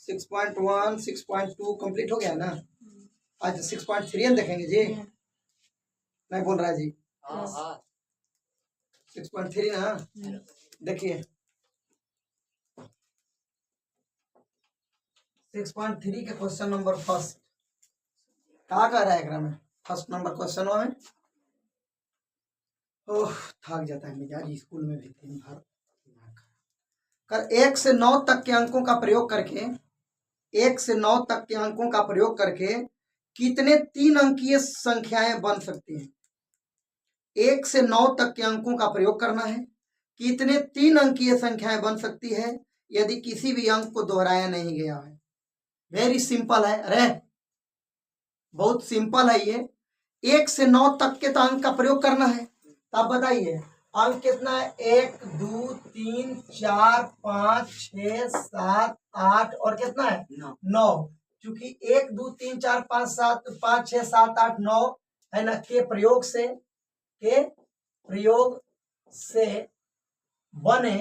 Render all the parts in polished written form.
6.1 6.2 complete हो गया ना। आज 6.3 देखेंगे जी। नहीं बोल रहा है जी। 6.3 ना। देखिए 6.3 के क्वेश्चन नंबर फर्स्ट क्या कह रहा है एकरा में। फर्स्ट नंबर क्वेश्चन में ओह थक जाता है मिजाज स्कूल में भी दिन भर कर 1 से 9 तक के अंकों का प्रयोग करके 1 से 9 तक के अंकों का प्रयोग करके कितने 3 अंकीय संख्याएं बन सकती हैं। 1 से 9 तक के अंकों का प्रयोग करना है। कितने 3 अंकीय संख्याएं बन सकती है यदि किसी भी अंक को दोहराया नहीं गया है। वेरी सिंपल है। अरे बहुत सिंपल है ये। 1 से 9 तक के तो अंक का प्रयोग करना है। तो आप बताइए अंक कितना है। 1 2 3 4 5 6 7 8 और कितना है 9। क्योंकि 1 2 3 4 5 7 5 6 7 8 9 है ना। के प्रयोग से बने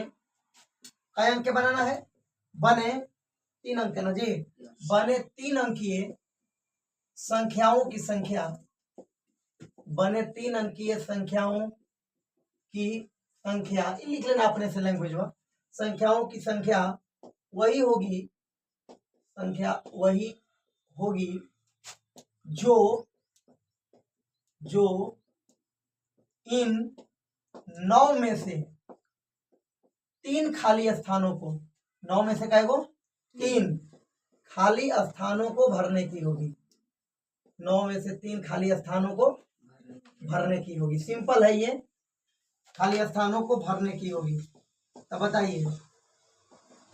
कई अंक बनाना है। बने 3 अंक ना जी। बने 3 अंकीय संख्याओं की संख्या बने 3 अंकीय संख्याओं की संख्या लिख लेना अपने से लैंग्वेज में। संख्याओं की संख्या वही होगी जो इन 9 में से 3 खाली स्थानों को 9 में से कई को 3 खाली स्थानों को भरने की होगी। 9 में से 3 खाली स्थानों को भरने की होगी। सिंपल है ये। खाली स्थानों को भरने की होगी। तो बताइए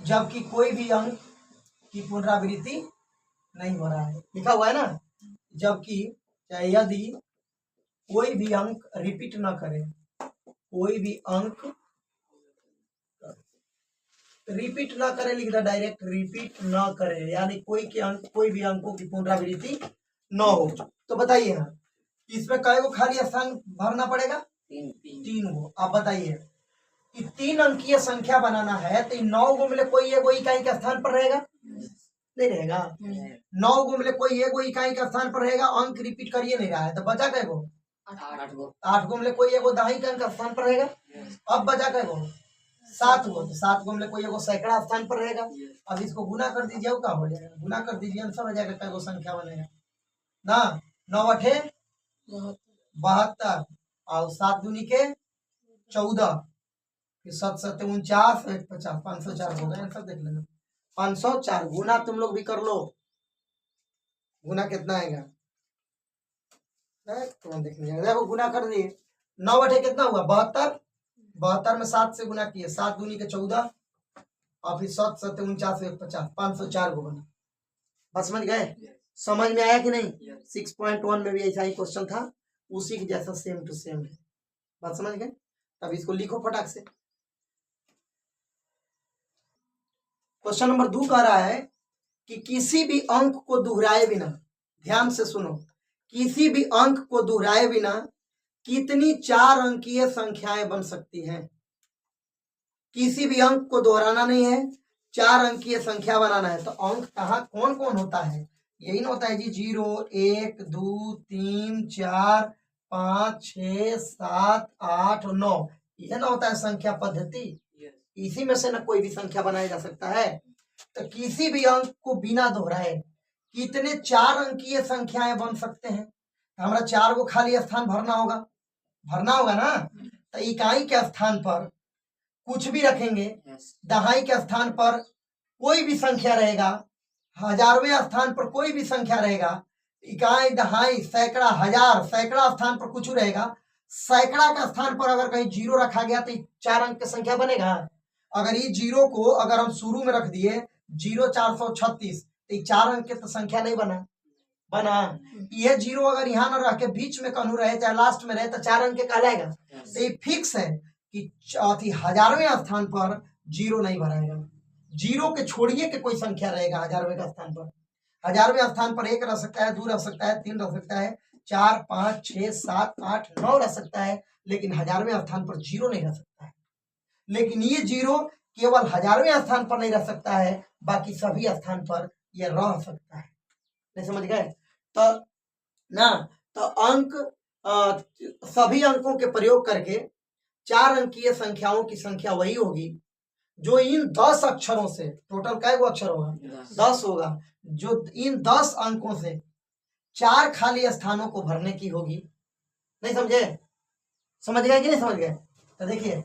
जबकि कोई भी अंक की पुनरावृत्ति नहीं हो रहा है। लिखा हुआ है ना। जबकि यदि कोई भी अंक रिपीट ना करे रिपीट ना करे लिख दो डायरेक्ट रिपीट ना करे यानी कोई भी अंकों की पुनरावृत्ति न हो। तो बताइए हाँ इसमें कई को खाली स्थान भरना पड़ेगा 3 को। आप बताइए 3 अंकीय संख्या बनाना है तो 9 गो में कोई एक इकाई के स्थान पर रहेगा नहीं रहेगा। 9 गो में कोई एक इकाई के स्थान पर रहेगा। अंक रिपीट करिए नहीं रहा है तो बचा कै गो 8 गो में कोई एक दहाई का स्थान पर रहेगा। अब बचा कै गो 7 गो। तो 7 गो में कोई एक सैकड़ा स्थान पर रहेगा। अब इसको गुना कर दीजिए क्या हो जाएगा। गुना कर दीजिए आंसर हो जाएगा कै गो संख्या बनेगा ना। 9 8 72 और 7 दूनी के 14 फिर 7 7 49 1 50 504 हो गए। आंसर देख लेना 504। गुना तुम लोग भी कर लो। गुना कितना आएगा तुम देख लीजिएगा। देखो गुना कर दिए 9 8 कितना हुआ 72। 72 में 7 से गुना किए 7 दूनी के 14 और फिर 7 7 49 1 50 504 को बना। बस समझ गए। समझ में आया कि नहीं। 6.1 में भी ऐसा ही क्वेश्चन था उसी के जैसा सेम टू सेम है। बात समझ गए। अब इसको लिखो फटाक से। क्वेश्चन नंबर 2 कह रहा है कि किसी भी अंक को दोहराए बिना ध्यान से सुनो किसी भी अंक को दोहराए बिना कितनी 4 अंकीय संख्याएं बन सकती हैं। किसी भी अंक को दोहराना नहीं है 4 अंकीय संख्या बनाना है। तो अंक कहाँ कौन कौन होता है यही ना होता है जी 0 1 2 3 4 5 6 7 8 9 यह ना होता है संख्या पद्धति। इसी में से ना कोई भी संख्या बनाया जा सकता है। तो किसी भी अंक को बिना दोहराए कितने 4 अंकीय संख्याएं बन सकते हैं। तो हमारा 4 को खाली स्थान भरना होगा ना। तो इकाई के स्थान पर कुछ भी रखेंगे। दहाई के स्थान पर कोई भी संख्या रहेगा। हजारवें स्थान पर कोई भी संख्या रहेगा। इकाई दहाई सैकड़ा हजार सैकड़ा स्थान पर कुछ रहेगा। सैकड़ा का स्थान पर अगर कहीं 0 रखा गया तो 4 अंक की संख्या बनेगा। अगर ये 0 को अगर हम शुरू में रख दिए 0 436 तो 4 अंक की तो संख्या नहीं बना। ये 0 अगर यहाँ न रह के बीच में कहूँ रहे चाहे लास्ट में रहे तो 4 अंक के कहलाएगा। तो ये फिक्स है कि हजारवें स्थान पर 0 नहीं भराएगा। 0 के छोड़िए के कोई संख्या रहेगा हजारवें का स्थान पर। हजारवें स्थान पर 1 रह सकता है 2 रह सकता है 3 रह सकता है 4 5 6 7 8 9 रह सकता है। लेकिन हजारवें स्थान पर 0 नहीं रह सकता है। लेकिन ये 0 केवल 1000वें स्थान पर नहीं रह सकता है, बाकी सभी स्थान पर यह रह सकता है। नहीं समझ गए? तो ना तो अंक सभी अंकों के प्रयोग करके 4 अंकीय संख्याओं की संख्या वही होगी जो इन 10 अक्षरों से, टोटल कै गो अक्षर होगा? 10 होगा, जो इन 10 अंकों से 4 खाली स्थानों को भरने की होगी। नहीं समझे? समझ गए कि नहीं समझ गए? तो देखिए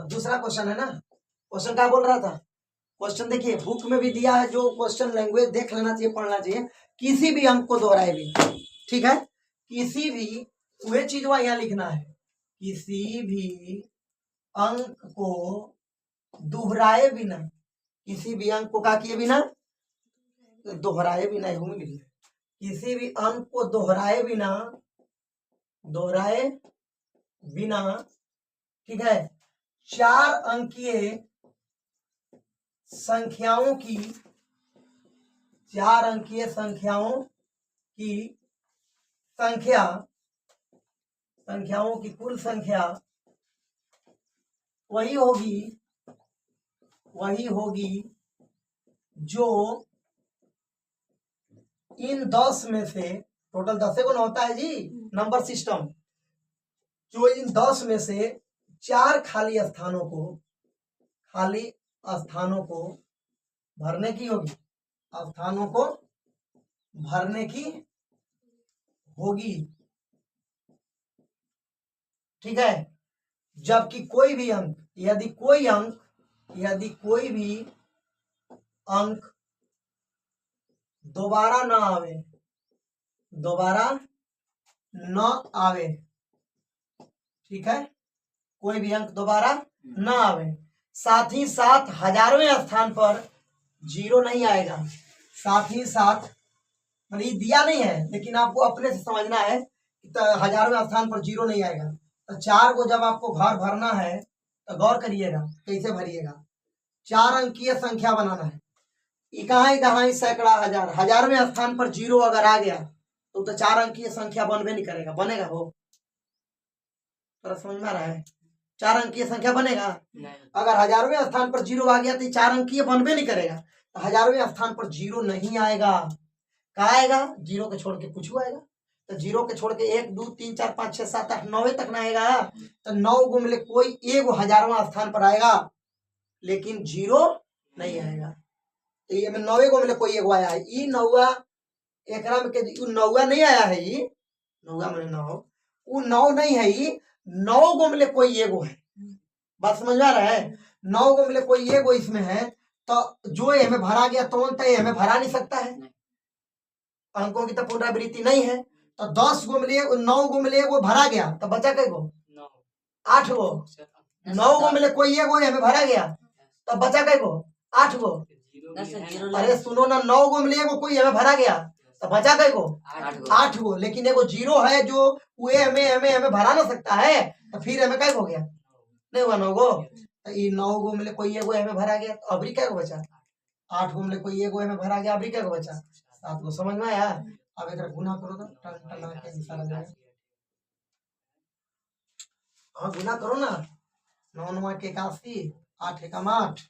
दूसरा क्वेश्चन है ना, क्वेश्चन क्या बोल रहा था? क्वेश्चन देखिए बुक में भी दिया है, जो क्वेश्चन लैंग्वेज देख लेना चाहिए, पढ़ना चाहिए। किसी भी अंक को दोहराए भी, ठीक है, किसी भी, वही चीज वहां यहाँ लिखना है, किसी भी अंक को दोहराए बिना, किसी भी अंक को क्या किए बिना? दोहराए बिना, किसी भी अंक को दोहराए बिना, ठीक है, 4 अंकीय संख्याओं की, 4 अंकीय संख्याओं की कुल संख्या वही होगी जो इन 10 में से, टोटल 10 गुना होता है जी नंबर सिस्टम, जो इन 10 में से 4 खाली स्थानों को भरने की होगी, ठीक है। जबकि कोई भी अंक, यदि कोई भी अंक दोबारा न आवे, ठीक है, कोई भी अंक दोबारा न आवे, साथ ही साथ 1000वें स्थान पर 0 नहीं आएगा, साथ ही साथ, ये दिया नहीं है लेकिन आपको अपने से समझना है कि 1000वें स्थान पर 0 नहीं आएगा। तो 4 को जब आपको घर भरना है तो गौर करिएगा कैसे भरिएगा। 4 अंकीय संख्या बनाना है, इकाई दहाई सैकड़ा हजार, 1000वें स्थान पर 0 अगर आ गया तो 4 अंकीय संख्या बनबे नहीं करेगा, बनेगा हो? समझ में आ रहा है? 4 अंकीय संख्या बनेगा? अगर 1000वें स्थान पर 0 आ गया तो 4 अंकीय बनबे नहीं करेगा। तो 1000वें स्थान पर 0 नहीं आएगा, क्या आएगा? 0 के छोड़ के कुछ आएगा। तो 0 के छोड़ के 1 2 3 4 5 6 7 8 9 तक ना आएगा। तो 9 गो में कोई एक 1000वां स्थान पर आएगा लेकिन 0 नहीं आएगा। तो ये में 9 गो में कोई एक आया है, ई 9 एकरा में के 9 नहीं आया है, ई 9 में 9, वो 9 नहीं है, ई 9 गो में कोई एगो है। बात समझ आ रहा है? 9 गो में कोई एगो इसमें है, तो जो हमें भरा गया तो हमें भरा नहीं सकता है, अंकों की तो पुनरावृत्ति नहीं है। तो 10 गो में 9 गो में एगो भरा गया तो बचा कै गो? 8 गो। 9 गो में कोई एगो हमें भरा गया तो बचा कै गो? 8 गो। अरे सुनो ना, 9 गो में एगो कोई हमें भरा गया तो बचा कै गो? 8 गो। लेकिन एगो 0 है जो वो हमें भरा ना सकता है, तो फिर हमें कै हो गया? नहीं हुआ 9 गो। तो ये 9 गो में कोई एगो हमें भरा गया तो अबरी कै गो बचा? 8 गो में कोई एगो हमें भरा गया, अबरी कै गो बचा? 7 गो। समझ में आया? अब एक गुना करो तो हाँ गुना करो ना, 9 9 के 81, 8 एकम 8,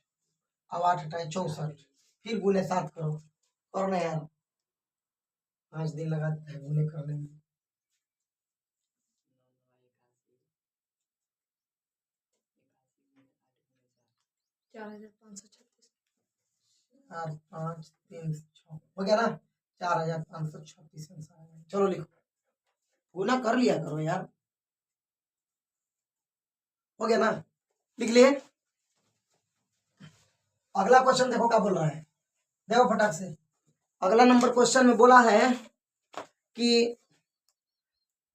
अब 8 8 64, फिर गुने 7 करो ना यार, 5 दिन लगाते हैं गुने करने में। 4 5 3 6 हो गया ना, 4536 आंसर है। चलो लिखो, गुना कर लिया करो यार, हो गया ना, लिख लिए। अगला क्वेश्चन देखो क्या बोल रहा है, देखो फटाक से। अगला नंबर क्वेश्चन में बोला है कि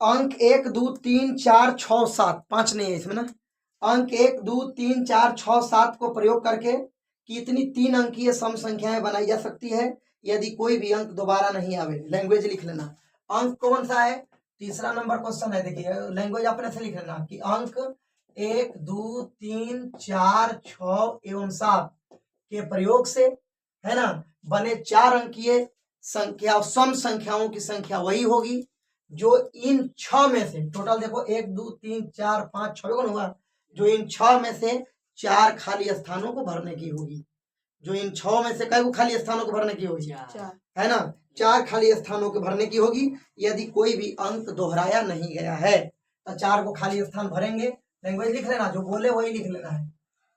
अंक 1 2 3 4 6 7, 5 नहीं है इसमें ना, अंक 1 2 3 4 6 7 को प्रयोग करके कितनी 3 अंकीय सम संख्याएं बनाई जा सकती है यदि कोई भी अंक दोबारा नहीं आवे। लैंग्वेज लिख लेना, अंक कौन सा है? तीसरा नंबर क्वेश्चन है, देखिए लैंग्वेज अपने से लिख लेना कि अंक 1 2 3 4 6 एवं 7 के प्रयोग से, है ना, बने 4 अंकीय संख्या सम संख्याओं की संख्या वही होगी जो इन 6 में से टोटल देखो 1 2 3 4 5 6 कौन हुआ, जो इन 6 में से 4 खाली स्थानों को भरने की होगी। जो इन 6 में से कई को खाली स्थानों को भरने की होगी, है ना, 4 खाली स्थानों को भरने की होगी। यदि कोई भी अंक दोहराया नहीं गया है तो 4 को खाली स्थान भरेंगे। लैंग्वेज लिख लेना, जो बोले वही लिख लेना है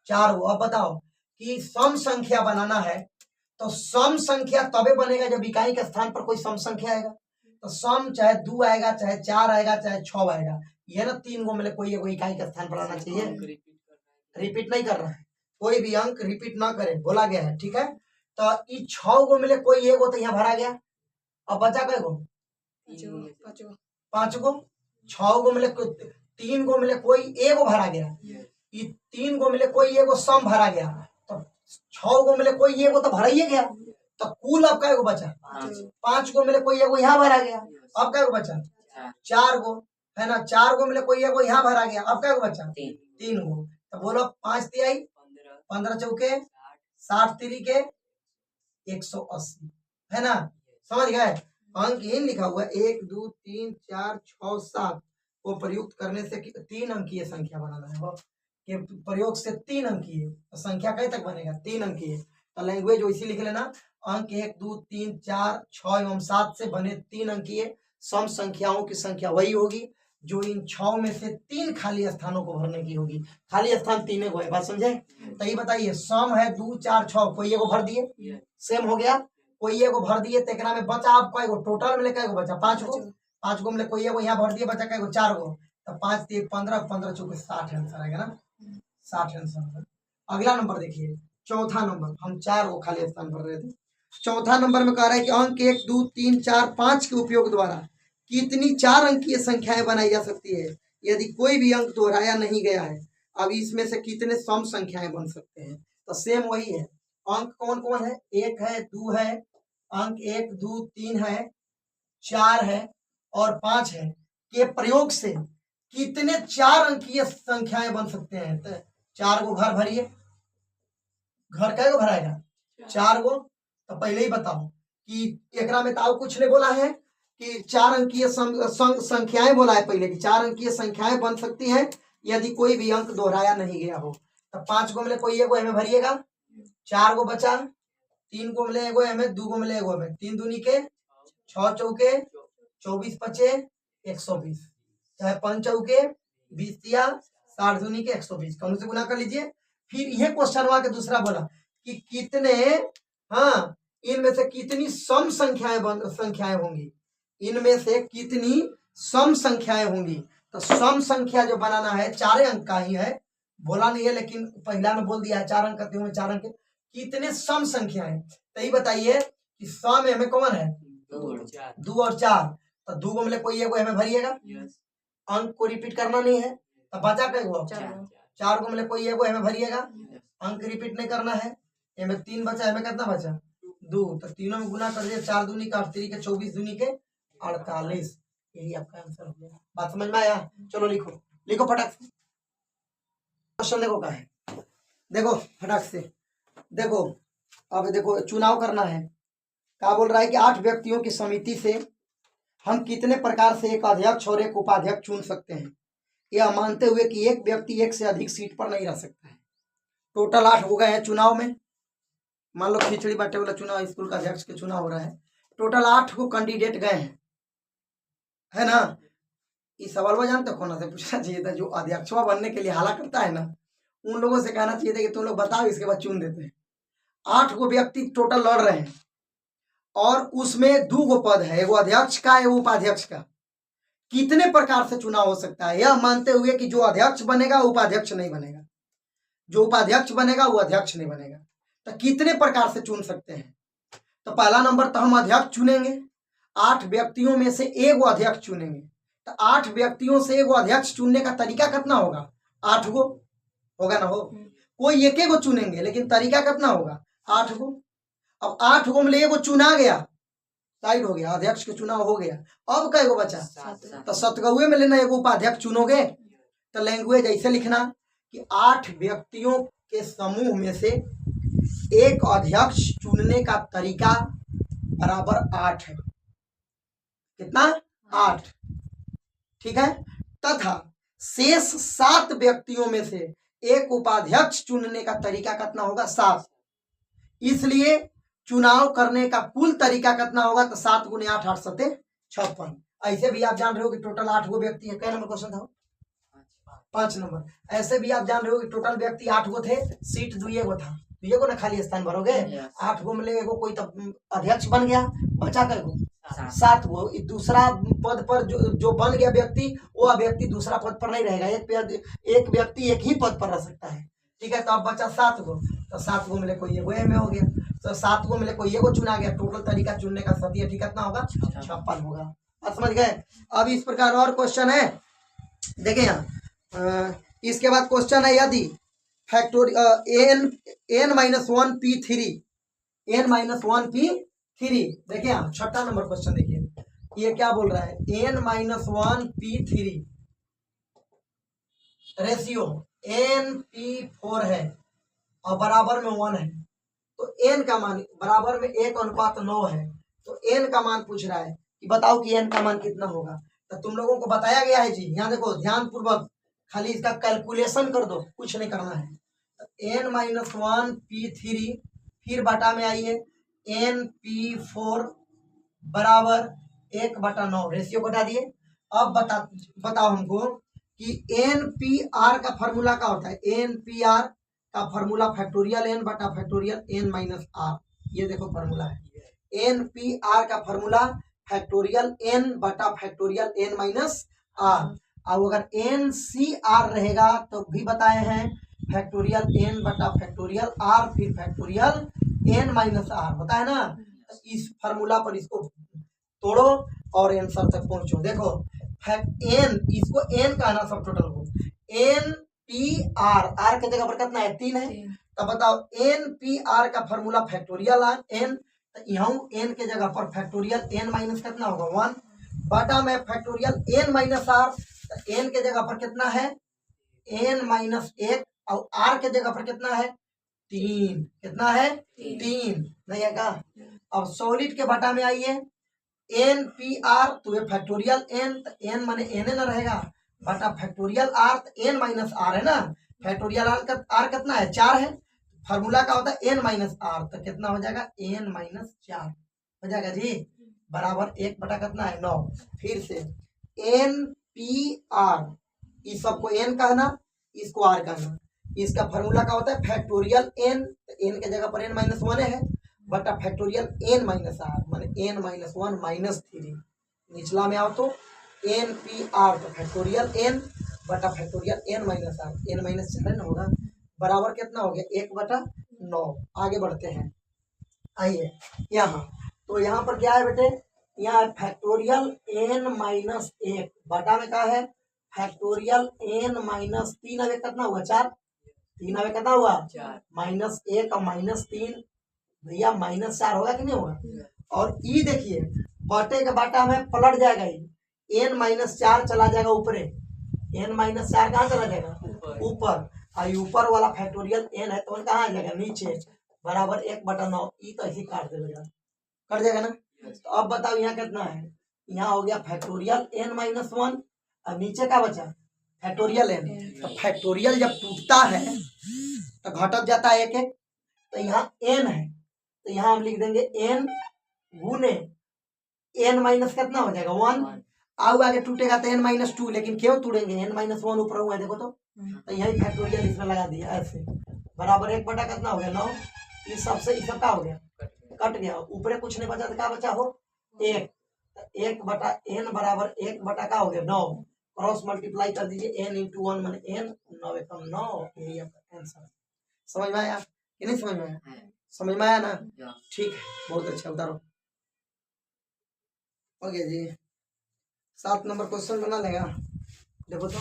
4 को। अब बताओ कि सम संख्या बनाना है तो सम संख्या तबे बनेगा जब इकाई के स्थान पर कोई सम संख्या आएगा। तो सम चाहे 2 आएगा, चाहे 4 आएगा, चाहे 6 आएगा, ये ना 3 को मतलब कोई इकाई के स्थान पर आना चाहिए। रिपीट नहीं कर रहा है, कोई भी अंक रिपीट ना करे, बोला गया है, ठीक है। तो ये 6 को मिले कोई एक तो यहाँ भरा गया। अब बचा कै गो, 5 को। 6 को मिले 3 को मिले कोई एक भरा गया। ये 3 को मिले कोई एक सम भरा गया। तो 6 को मिले कोई एक तो भरा ही गया। तो कुल अब कै गो बचा, 5 को मिले कोई एक यहाँ भरा गया। अब कै गो बचा, 4 को, है ना। 4 को मिले कोई एक यहाँ भरा गया। अब कै गो बचा, 3 को। तो बोलो 5 तिहाई 15 चौके 60 तिरिके 180, है ना। समझ गए। अंक ये लिखा हुआ 1 2 3 4 6 7 को प्रयुक्त करने से 3 अंकीय संख्या बनाना है। वो के प्रयोग से 3 अंकीय संख्या कई तक बनेगा, 3 अंकीय। तो लैंग्वेज वैसी लिख लेना, अंक 1 2 3 4 6 एवं 7 से बने 3 अंकीय सम संख्याओं की संख्या वही होगी जो इन 6 में से 3 खाली स्थानों को भरने की होगी। खाली स्थान 3 को है, बात समझे। तो ये बताइए, सम है 2 4 6, कोई एगो भर दिए, सेम हो गया। कोई एगो भर दिए तो एकरा में बचा आप कई गो, टोटल मिले कई गो बचा, 5 को। 5 को मिले कोई एगो यहाँ भर दिए, बचा कई गो, 4 गो। तो 5 3 15 15 चौके 60 आंसर आएगा ना, 60 आंसर। अगला नंबर देखिए, चौथा नंबर। हम 4 को खाली स्थान भर रहे थे। चौथा नंबर में कह रहा है कि अंक 1 2 3 4 5 के उपयोग द्वारा कितनी 4 अंकीय संख्याएं बनाई जा सकती है यदि कोई भी अंक दोहराया नहीं गया है। अब इसमें से कितने सम संख्याएं बन सकते हैं। तो सेम वही है, अंक कौन कौन है, 1 है, 2 है, अंक 1 2 3 है, 4 है और 5 है के प्रयोग से कितने 4 अंकीय संख्याएं बन सकते हैं। तो 4 को घर भरिए, घर कै गो भराएगा, 4 गो। तो पहले ही बताओ कि एकरा में ताऊ कुछ ने बोला है कि 4 अंकीय संख्याएं बोला है पहले कि 4 अंकीय संख्याएं बन सकती हैं यदि कोई भी अंक दोहराया नहीं गया हो। तो 5 को मिले कोई एगो हमें भरिएगा, 4 को बचा, 3 को मिले एगो हमें, 2 को मिले एगो हमें, 3 दूनी के 6 चौके 24 पचे 120, चाहे 5 चौके 20 तिया 60 दूनी के 120, कौन से गुना कर लीजिए। फिर यह क्वेश्चन हुआ कि दूसरा बोला कि कितने, हाँ, इनमें से कितनी सम संख्याएं होंगी, इनमें से कितनी सम संख्याएं होंगी। तो सम संख्या जो बनाना है 4 अंक का ही है, बोला नहीं है लेकिन पहला में बोल दिया है 4 अंक करते हुए 4 अंक। कितने सम संख्याएं, तो ये बताइए कि सम हमें कौन है 2 और 4। तो 2 को मिले कोई एगो हमें भरिएगा, अंक को रिपीट करना नहीं है। तो बचा कै गो, 4 को मिले कोई एगो हमें भरिएगा, अंक रिपीट नहीं करना है। हमें 3 बचा, हमें कितना बचा 2। तो तीनों में गुना कर दिया, 4 दूनी का 8 के 24 दूनी के 48। यही आपका आंसर हो गया। बात समझ में आया। चलो लिखो, लिखो फटाक से। क्वेश्चन देखो क्या है, देखो फटाक से देखो। अब देखो चुनाव करना है। क्या बोल रहा है कि 8 व्यक्तियों की समिति से हम कितने प्रकार से एक अध्यक्ष और एक उपाध्यक्ष चुन सकते हैं, यह मानते हुए कि एक व्यक्ति एक से अधिक सीट पर नहीं रह सकता है। टोटल 8 हो गए हैं चुनाव में। मान लो खिचड़ी बांटे वाला चुनाव, स्कूल का अध्यक्ष के चुनाव हो रहा है। टोटल 8 को कैंडिडेट गए हैं, है ना। इस सवाल में जानते कौन से पूछना चाहिए था, जो अध्यक्ष बनने के लिए हाला करता है ना, उन लोगों से कहना चाहिए था कि तुम लोग बताओ, इसके बाद चुन देते हैं। 8 को व्यक्ति टोटल लड़ रहे हैं और उसमें 2 गो पद है, एगो अध्यक्ष का एगो उपाध्यक्ष का। कितने प्रकार से चुनाव हो सकता है, यह मानते हुए कि जो अध्यक्ष बनेगा उपाध्यक्ष नहीं बनेगा, जो उपाध्यक्ष बनेगा वो अध्यक्ष नहीं बनेगा। तो कितने प्रकार से चुन सकते हैं। तो पहला नंबर तो हम अध्यक्ष चुनेंगे, 8 व्यक्तियों में से एगो अध्यक्ष चुनेंगे। तो 8 व्यक्तियों से एगो अध्यक्ष चुनने का तरीका कितना होगा, 8 गो होगा ना। हो कोई एक गो चुनेंगे लेकिन तरीका कितना होगा, 8 गो। अब 8 गो में एगो चुना गया, साइड हो गया, अध्यक्ष के चुनाव हो गया। अब कै गो बचा, तो 7 गो में लेना एगो उपाध्यक्ष चुनोगे। तो लैंग्वेज ऐसे लिखना कि 8 व्यक्तियों के समूह में से एक अध्यक्ष चुनने का तरीका बराबर 8 है। कितना, 8, ठीक है। तथा शेष 7 व्यक्तियों में से एक उपाध्यक्ष चुनने का तरीका कितना होगा? 7। इसलिए चुनाव करने का कुल तरीका कितना होगा? तो 7 गुने 8, 8 सत्ते 56। ऐसे भी आप जान रहे हो कि टोटल 8 गो व्यक्ति है। कै नंबर क्वेश्चन था? 5 नंबर। ऐसे भी आप जान रहे हो कि टोटल व्यक्ति 8 गो थे, सीट 2 गो था, 2 गो ना खाली स्थान भरोगे। 8 गो में एगो कोई तब अध्यक्ष बन गया, बचा कै गो? 7 गो। दूसरा पद पर जो बन गया व्यक्ति, वो व्यक्ति दूसरा पद पर नहीं रहेगा। एक व्यक्ति एक ही पद पर रह सकता है, ठीक है। तो अब बचा 7 गो, तो 7 गो में कोई एगो में हो गया, तो 7 गो में कोई एगो चुना गया। टोटल तरीका चुनने का सदी ठीक कितना होगा? 56 होगा। समझ गए? अब इस प्रकार और क्वेश्चन है, देखें यहाँ। इसके बाद क्वेश्चन है, यदि n-1 p3 n-1 p3, देखिए यहाँ 6ठा नंबर क्वेश्चन देखिए, ये क्या बोल रहा है? n-1 p3 ratio n p4 है और बराबर में 1 है, तो n का मान बराबर में 1:9 है। तो n का मान पूछ रहा है कि बताओ कि n का मान कितना होगा। तो तुम लोगों को बताया गया है जी, यहाँ देखो ध्यान पूर्वक, खाली इसका कैलकुलेशन कर दो, कुछ नहीं करना है। n-1 p3 फिर बटा में आइए n p4 बराबर 1/9, रेशियो बता दिए। अब बताओ हमको कि npr का फॉर्मूला क्या होता है? npr का फॉर्मूला फैक्टोरियल n बटा फैक्टोरियल n माइनस आर, ये देखो फॉर्मूला है। npr का फॉर्मूला फैक्टोरियल n बटा फैक्टोरियल n माइनस आर। अब अगर ncr रहेगा तो भी बताए हैं फैक्टोरियल n बटा फैक्टोरियल r, फिर फैक्टोरियल n माइनस आर, बताए ना। इस फॉर्मूला पर इसको तोड़ो और आंसर तक पहुंचो। देखो n, इसको n कहना सब टोटल को, n p r, r के जगह पर कितना है? 3 है। तो बताओ n p r का फॉर्मूला फैक्टोरियल n, तो यहाँ n के जगह पर फैक्टोरियल n माइनस कितना होगा? 1 बटा में फैक्टोरियल n माइनस r, तो n के जगह पर कितना है? n माइनस 1, और r के जगह पर कितना है? 3। कितना है? 3 नहीं है का? अब सॉलिड के बटा में आइए, एन पी आर, तो ये फैक्टोरियल एन, तो एन माने एन ना रहेगा, बटा फैक्टोरियल आर, तो एन माइनस आर है ना। फैक्टोरियल आर कितना है? 4 है। फॉर्मूला का होता है एन माइनस आर, तो कितना हो जाएगा? एन माइनस 4 हो जाएगा जी, बराबर 1 बटा कितना है? 9। फिर से एन पी आर, इस सबको एन कहना, इसको आर कहना। इसका फॉर्मूला का होता है फैक्टोरियल एन, तो एन के जगह पर एन माइनस 1 है, बटा फैक्टोरियल एन माइनस आर, माने एन माइनस 1 माइनस 3। निचला में आओ तो एन पी आर, तो फैक्टोरियल एन बटा factorial n minus r, n minus 4 ना होगा, बराबर कितना हो गया? 1/9। आगे बढ़ते हैं, आइए यहाँ। तो यहाँ पर क्या है बेटे? यहाँ फैक्टोरियल एन माइनस 1 बटा में क्या है? फैक्टोरियल एन माइनस 3, अभी कितना हुआ? 4। 3 अभी कितना हुआ? माइनस 1 और माइनस 3, भैया माइनस 4 होगा कि नहीं होगा? और ई देखिए बटे के बाटा में पलट जाएगा, एन माइनस 4 चला जाएगा ऊपरे, एन माइनस 4 कहाँ चला जाएगा? ऊपर। और ऊपर वाला फैक्टोरियल एन है तो कहाँ आ जाएगा? नीचे, बराबर 1/9। ई तो ऐसे काट देगा, कट जाएगा ना। तो अब बताओ यहाँ कितना है? यहाँ हो गया फैक्टोरियल एन माइनस 1, और नीचे का बचा फैक्टोरियल एन। तो फैक्टोरियल जब टूटता है तो घटक जाता है एक एक, तो यहाँ एन है, तो यहाँ हम लिख देंगे एन गुने एन माइनस कितना हो जाएगा? 1। आउ आगे टूटेगा तो एन माइनस 2, लेकिन क्यों टूटेंगे? एन माइनस 1 ऊपर हुआ है, देखो तो यही फैक्टोरियल इसमें लगा दिया ऐसे, बराबर 1 बटा कितना हो गया? 9। इस सबसे इस सब का हो गया? कट गया। ऊपरे कुछ नहीं बचा तो क्या बचा हो? 1। 1 बटा एन बराबर 1 बटा का हो गया? 9। क्रॉस मल्टीप्लाई कर दीजिए, एन इंटू 1 माने एन, 9 एकम 9, यही आपका आंसर। समझ में आया कि नहीं समझ में आया? समझ में आया ना? ठीक है, बहुत अच्छा, उतारो। ओके जी, 7 नंबर क्वेश्चन बना लेगा। देखो तो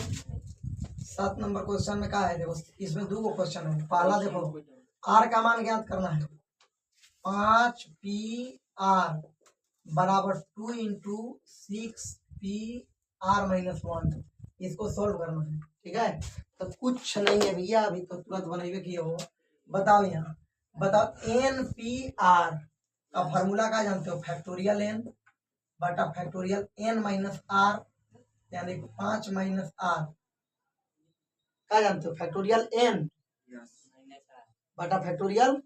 7 नंबर क्वेश्चन में क्या है? देखो इसमें 2 क्वेश्चन है। पहला देखो, आर का मान ज्ञात करना है। 5p r बराबर 2 इंटू 6p r माइनस 1, इसको सोल्व करना है, ठीक है। तो कुछ नहीं है भैया, अभी तो तुरंत बनाइए कि हो। बताओ यहाँ, बताओ एन पी आर का फॉर्मूला क्या जानते हो? फैक्टोरियल एन बटा फैक्टोरियल n माइनस आर यानी 5 माइनस आर। क्या जानते हो फैक्टोरियल n बटा फैक्टोरियल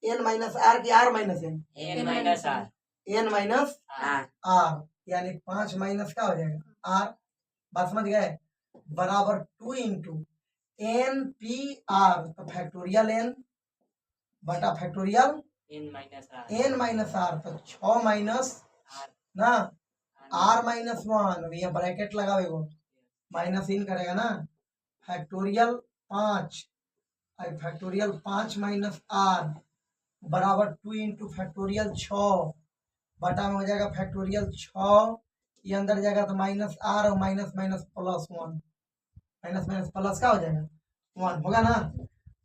n माइनस आर की r minus n n minus r n minus r r यानी 5 माइनस क्या हो जाएगा आर। बात समझ गए बराबर 2 इंटू एन पी आर तो फैक्टोरियल n बटा factorial n minus r n minus r तो 6 माइनस आर ना आर माइनस 1 अब यहाँ ब्रैकेट लगाओ माइनस इन करेगा ना फैक्टोरियल 5 फैक्टोरियल 5 माइनस आर बराबर 2 इंटू फैक्टोरियल 6 बटा में हो जाएगा फैक्टोरियल 6 ये अंदर जाएगा तो माइनस आर और minus minus plus 1 minus minus plus क्या हो जाएगा 1 होगा ना।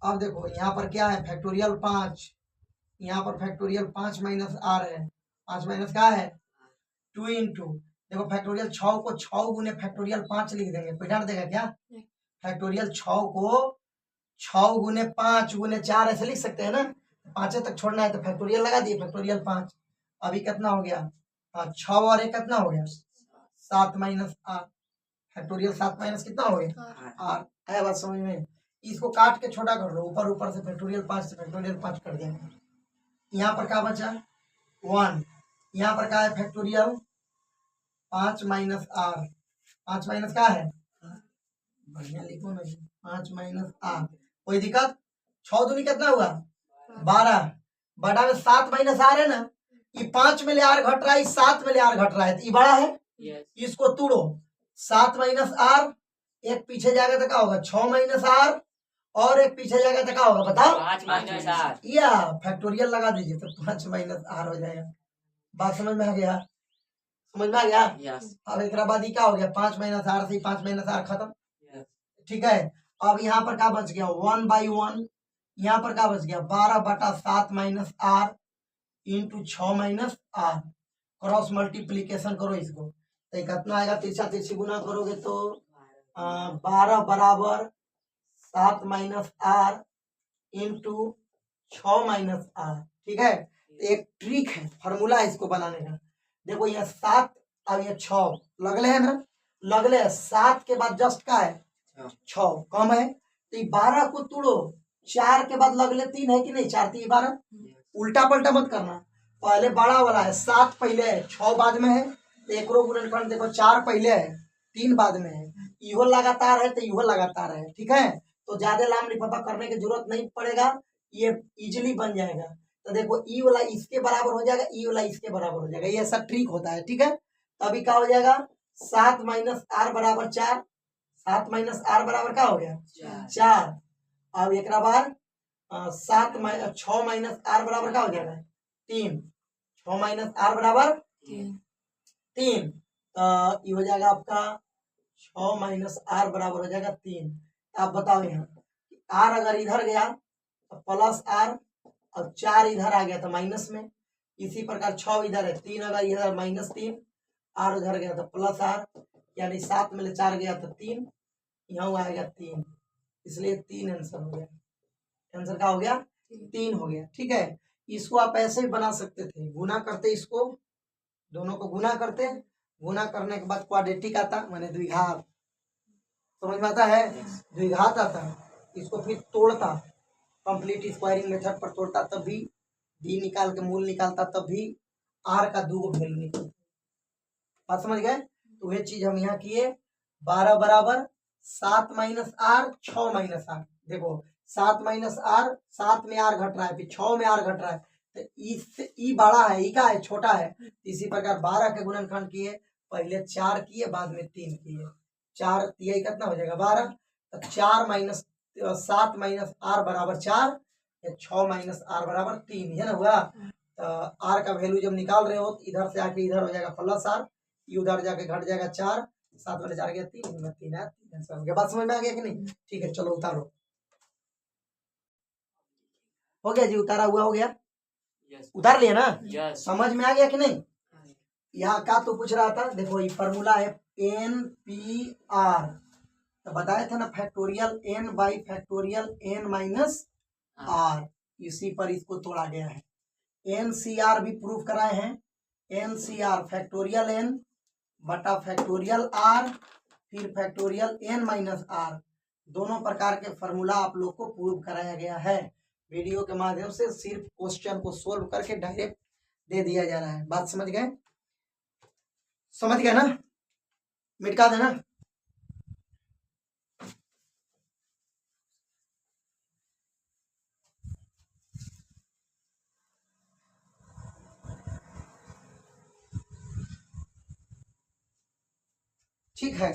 अब देखो यहाँ पर क्या है फैक्टोरियल 5 यहाँ पर फैक्टोरियल 5 माइनस आर है 5 माइनस क्या है 2 इंटू देखो फैक्टोरियल 6 को 6 गुने फैक्टोरियल 5 लिख देंगे कोई डांट देगा क्या। फैक्टोरियल 6 को 6 गुने 5 गुने 4 ऐसे लिख सकते हैं ना 5 तक छोड़ना है तो फैक्टोरियल लगा दिए फैक्टोरियल 5 अभी कितना हो गया 6 और 1 कितना हो गया 7 माइनस आर फैक्टोरियल 7 माइनस कितना हो गया आर। है बात समझ में। इसको काट के छोटा कर लो ऊपर ऊपर से फैक्टोरियल 5 से फैक्टोरियल 5 कर देंगे। यहाँ पर क्या बचा 1 यहाँ पर क्या है फैक्टोरियल 5 माइनस आर 5 माइनस क्या है बढ़िया लिखो ना 5 माइनस आर कोई दिक्कत 6 दूनी कितना हुआ 12 बड़ा में 7 माइनस आर है ना ये 5 में ले आर घट रहा है 7 में ले आर घट रहा है तो ये बड़ा है इसको तोड़ो 7 माइनस आर एक पीछे जाएगा तो क्या होगा 6 माइनस आर और एक पीछे जाएगा तो क्या होगा बताओ 5 माइनस आर या फैक्टोरियल लगा दीजिए तो 5 माइनस आर हो जाएगा। बात समझ में आ गया समझ में आ गया। यस अब एक बाद ही क्या हो गया 5 माइनस आर से 5 माइनस आर खत्म ठीक है। अब यहाँ पर क्या बच गया 1/1 यहाँ पर क्या बच गया 12 बटा 7 minus r into 6 minus r cross multiplication करो इसको तो कितना आएगा तिरछा तिरछी गुना करोगे तो 12 बराबर 7 minus r into 6 minus r ठीक है। एक ट्रिक है फॉर्मूला है इसको बनाने का देखो यहाँ 7 अब ये 6 लगले है ना लगले 7 के बाद जस्ट का है 6 कम है तो 12 को तोड़ो 4 के बाद लगले 3 है कि नहीं 4 3 12 उल्टा पलटा मत करना पहले बड़ा वाला है 7 पहले है 6 बाद में है एक गुणनखंड देखो 4 पहले है 3 बाद में है इहो लगातार है तो इहो लगातार है ठीक है। तो ज्यादा लाम लिफाफा करने की जरूरत नहीं पड़ेगा ये इजिली बन जाएगा। तो देखो ई वाला इसके बराबर हो जाएगा ई वाला इसके बराबर हो जाएगा ये ऐसा ट्रिक होता है ठीक है। तो अभी क्या हो जाएगा 7 माइनस आर बराबर 4 7 माइनस आर बराबर क्या हो गया 4 अब एक बार 6 माइनस आर बराबर क्या हो जाएगा 3 6 माइनस आर बराबर 3 ये हो जाएगा आपका 6 माइनस आर बराबर हो जाएगा 3। आप बताओ यहाँ आर अगर इधर गया तो प्लस आर और 4 इधर आ गया तो माइनस में इसी प्रकार 6 इधर है 3 अगर इधर माइनस 3 आर उधर गया तो प्लस आर यानी 7 में 4 गया तो 3 यहाँ आएगा 3 इसलिए 3 आंसर हो गया। आंसर क्या हो गया 3 हो गया ठीक है। इसको आप ऐसे भी बना सकते थे गुना करते इसको दोनों को गुना करते गुना करने के बाद क्वाड्रेटिक आता माने द्विघात समझ में आता है द्विघात आता इसको फिर तोड़ता कंप्लीट स्क्वायरिंग मेथड पर तोड़ता तब भी डी निकाल के मूल निकालता तब भी आर का 2 वैल्यू निकलता। बात समझ गए। तो वह चीज हम यहाँ किए 12 बराबर 7 माइनस आर 6 माइनस आर देखो 7 माइनस आर 7 में आर घट रहा है फिर 6 में आर घट रहा है तो इससे ई बड़ा है ई का है छोटा है इसी प्रकार 12 के गुणनखंड किए पहले 4 किए बाद में 3 किए 4 यही कितना हो जाएगा 12 तो 4 माइनस 7 माइनस आर बराबर 4 या 6 माइनस आर बराबर 3 है ना हुआ। तो आर का वैल्यू जब निकाल रहे हो तो इधर से आके इधर हो जाएगा प्लस आर ये उधर जाके घट जाएगा 4 7 वाले 4 गया 3 में 3 है 3 आंसर हो गया। बात समझ में आ गया कि नहीं ठीक है चलो उतारो हो गया जी उतारा हुआ हो गया उतार लिया ना समझ में आ गया कि नहीं। यहाँ का तो पूछ रहा था देखो ये फॉर्मूला है एन पी आर तो बताया था ना factorial n by factorial n minus r इसी पर इसको तोड़ा गया है। एन सी आर भी प्रूफ कराए हैं NCR फैक्टोरियल n बटा फैक्टोरियल r फिर फैक्टोरियल n माइनस r, दोनों प्रकार के फॉर्मूला आप लोग को प्रूव कराया गया है वीडियो के माध्यम से। सिर्फ क्वेश्चन को सोल्व करके डायरेक्ट दे दिया जा रहा है। बात समझ गए? समझ गए ना? मिटा देना। ठीक है,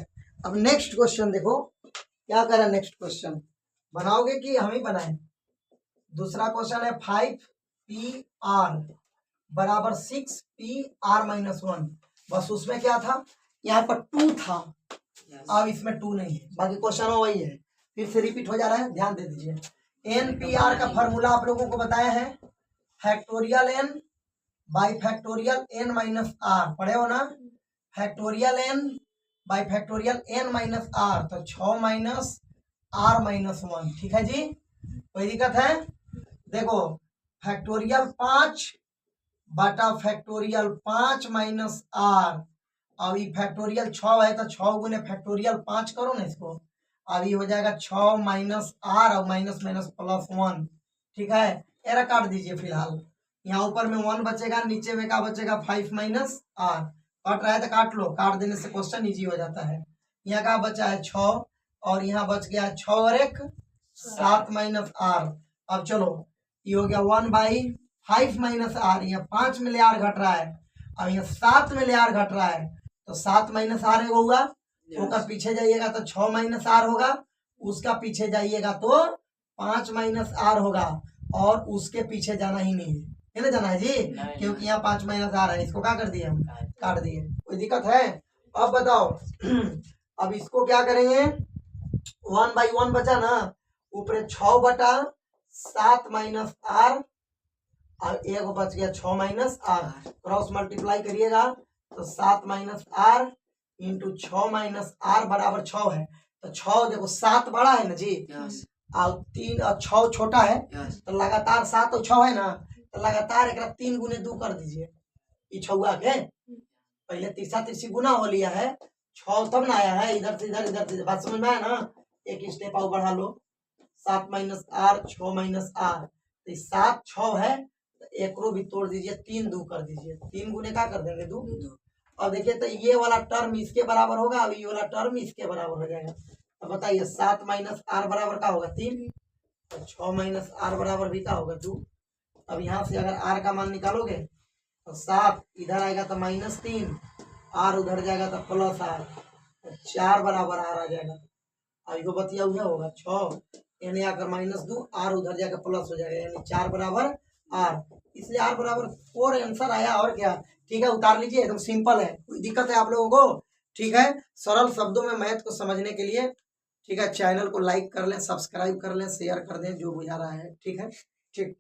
अब नेक्स्ट क्वेश्चन देखो क्या करें। नेक्स्ट क्वेश्चन बनाओगे कि हम ही बनाएं? दूसरा क्वेश्चन है 5PR बराबर 6PR माइनस 1। बस उसमें क्या था, यहाँ पर 2 था, अब इसमें 2 नहीं है, बाकी क्वेश्चन वही है, फिर से रिपीट हो जा रहा है, ध्यान दे दीजिए। NPR का फॉर्मूला आप लोगों को बताया है, factorial n by factorial n minus r, पढ़े हो ना? Factorial n by factorial n minus r, तो 6 माइनस r माइनस 1। ठीक है जी, कोई दिक्कत है? देखो फैक्टोरियल 5 बटा फैक्टोरियल 5 माइनस r, अब ये फैक्टोरियल 6 है तो 6 गुने फैक्टोरियल 5 करो ना इसको, अब ये हो जाएगा 6 माइनस r और माइनस माइनस प्लस 1। ठीक है, एरा काट दीजिए फिलहाल, यहाँ ऊपर में 1 बचेगा, नीचे में क्या बचेगा 5 माइनस r, कट रहा है तो काट लो, काट देने से क्वेश्चन इजी हो जाता है। यहाँ का बचा है 6 और यहाँ बच गया 6 और 1 7 माइनस r। अब चलो ये हो गया 1/5 माइनस r, यहाँ 5 मिले r घट रहा है, अब यहाँ 7 मिले r घट रहा है, तो 7 माइनस r होगा, उसका पीछे जाइएगा तो 6 माइनस r होगा, उसका पीछे जाइएगा तो 5 माइनस r होगा, और उसके पीछे जाना ही नहीं है ना, जाना है जी, क्योंकि यहाँ 5 माइनस r है, इसको क्या कर दिए हम, काट दिए। कोई दिक्कत है? अब बताओ अब इसको क्या करेंगे, 1/1 बचा ना, ऊपर 6 बटा 7 माइनस r और एक बच गया 6 माइनस r, क्रॉस मल्टीप्लाई करिएगा तो 7 minus r into 6 minus r बराबर 6 है, तो 6 देखो 7 बड़ा है ना जी, और 3 और 6 छोटा है, तो लगातार 7 और 6 है ना, तो लगातार एक 3 गुने 2 कर दीजिए, ये छुआ के पहले तीसरा तीसरी गुना हो लिया है, 6 तब ना आया है, इधर से इधर, इधर से बात समझ में आया ना, एक स्टेप और बढ़ा लो, 7 माइनस r 6 माइनस r, तो 7 6 है, तो एक रो भी तोड़ दीजिए, 3 2 कर दीजिए, 3 गुने क्या कर देंगे 2। और देखिए तो ये वाला टर्म इसके बराबर होगा, अब ये वाला टर्म इसके बराबर हो जाएगा, तो बताइए 7 माइनस r बराबर क्या होगा 3, तो 6 माइनस r बराबर भी क्या होगा 2। अब यहाँ से अगर r का मान निकालोगे तो 7 इधर आएगा तो -3, r उधर जाएगा तो प्लस r, तो 4 बराबर r आ जाएगा, अब ये बतिया हुआ होगा 6, यानी आकर -2, r उधर जाकर प्लस हो जाएगा, यानी 4 बराबर r, इसलिए r बराबर 4 आंसर आया, और क्या। ठीक है, उतार लीजिए, एकदम सिंपल है, कोई दिक्कत है आप लोगों को? ठीक है, सरल शब्दों में मैथ को समझने के लिए, ठीक है, चैनल को लाइक कर लें, सब्सक्राइब कर लें, शेयर कर दें, जो बुझा रहा है। ठीक है, ठीक।